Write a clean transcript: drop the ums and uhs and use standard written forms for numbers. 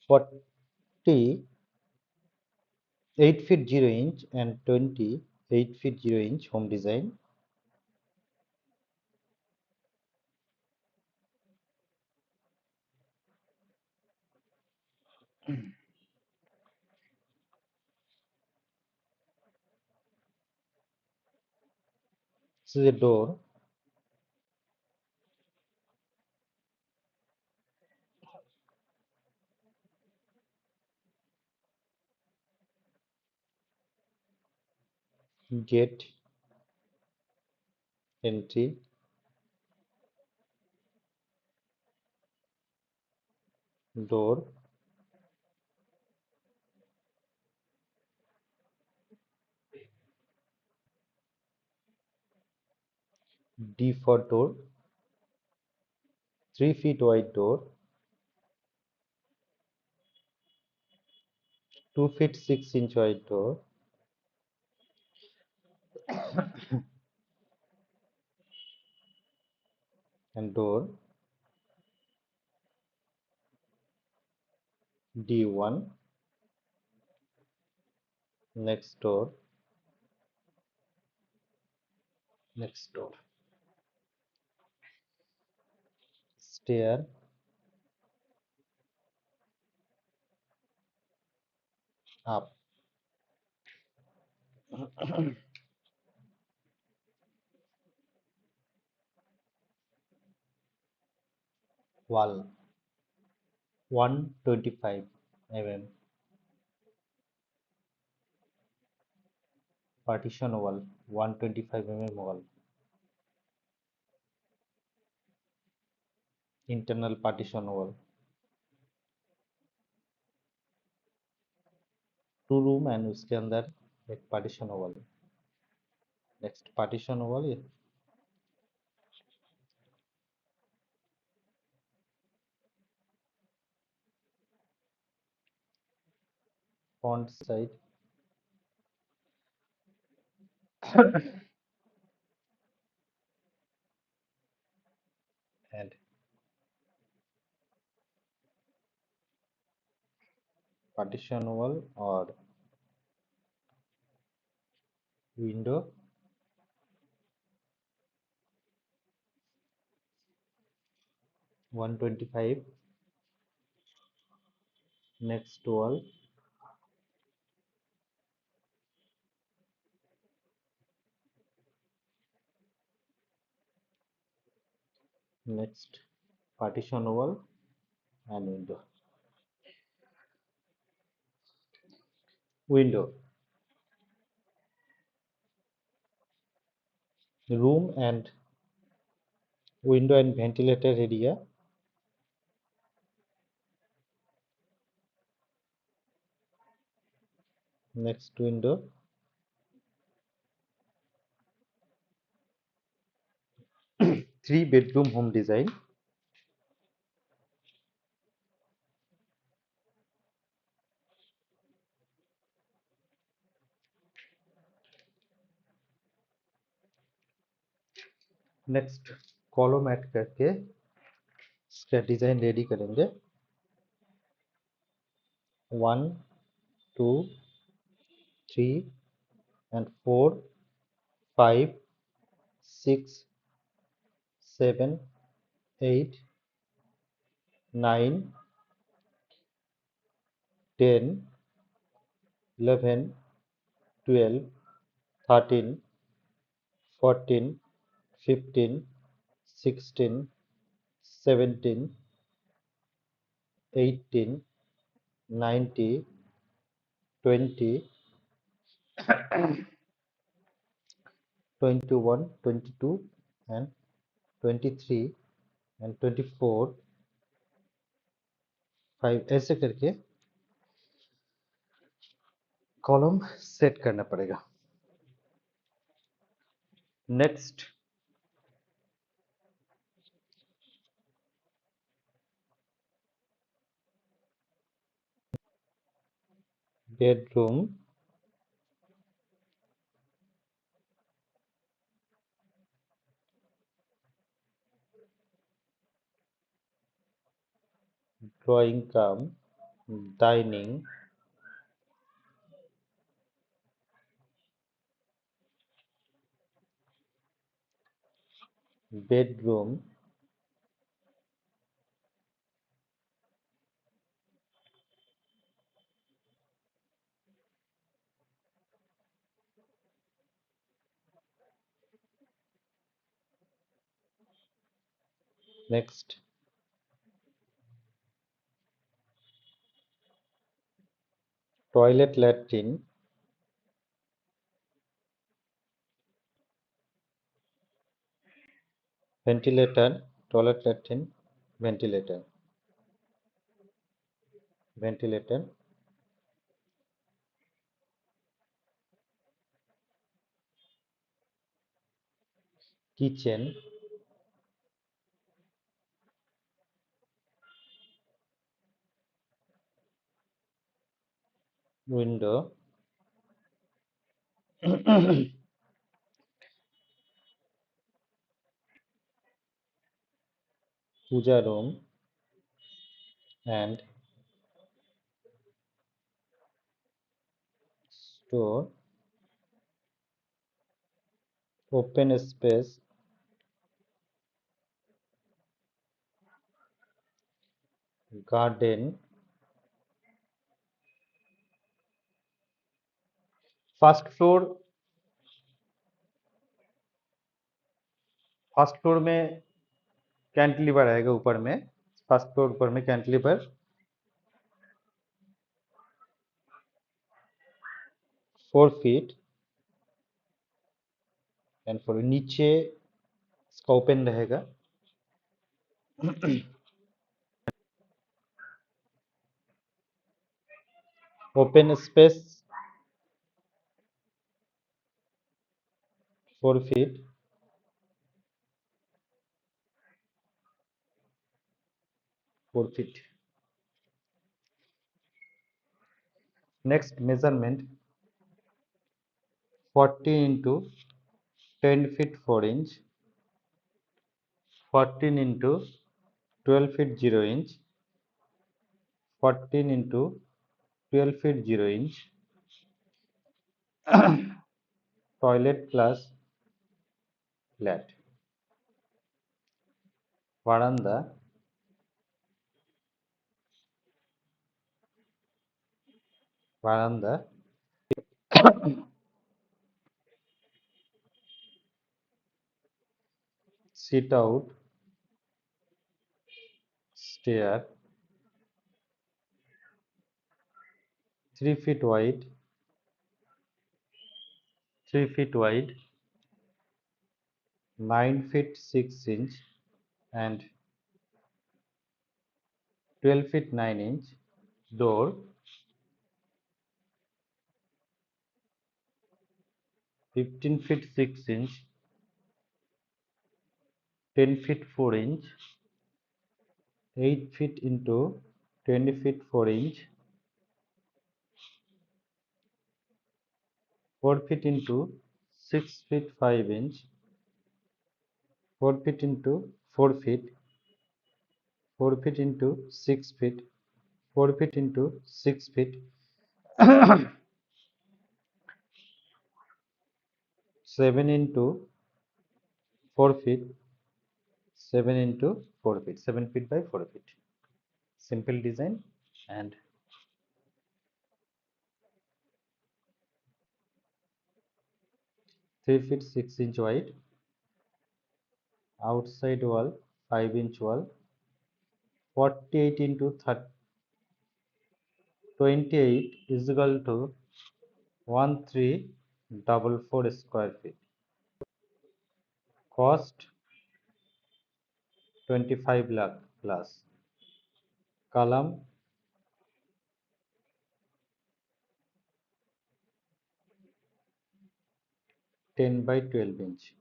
48 feet 0 inch and 28 feet 0 inch home design. This is a door. Gate, entry, door, D for door, 3 feet wide door, 2 feet 6 inch wide door, and door D1. Next door, stair, up, wall, 125 mm, partition wall, 125 wall, internal partition wall, 2 room and उसके अंदर एक partition wall. Next partition wall is front side and partition wall or window, 125. Next wall, next partition wall and window, room and window and ventilator area, next window, three bedroom home design. Next column add करके इसका design ready करेंगे. 1 2 3 and 4 5 6 7 8 9 10 11 12 13 14 15 16 17 18 19 20 21 22 and 23 and 24 5 ऐसे करके column set करना पड़ेगा. Next bedroom, drawing come dining, bedroom, next toilet, latrine, ventilator, toilet, latrine, ventilator, ventilator, kitchen, window, puja room, and store, open space, garden. First floor, first floor में cantilever आएगा ऊपर में, first floor ऊपर में cantilever 4 feet and for नीचे इसका open रहेगा, open space 4 feet, 4 feet. Next measurement 40 into 10 feet 4 inch, 14 into 12 feet 0 inch, 14 into 12 feet 0 inch, toilet plus flat, veranda, veranda, sit out, stair, 3 feet wide, 3 feet wide, 9 feet 6 inch, and 12 feet 9 inch, door, 15 feet 6 inch, 10 feet 4 inch, 8 feet into 20 feet 4 inch, 4 feet into 6 feet 5 inch, 4 feet into 4 feet, 4 feet into 6 feet, 4 feet into 6 feet, 7 into 4 feet, 7 into 4 feet, 7 feet by 4 feet. Simple design. And 3 feet 6 inch wide, outside wall 5 inch wall, 48 into 30, 28 is equal to 1344 square feet. Cost 25 lakh plus. Column 10 by 12 inch.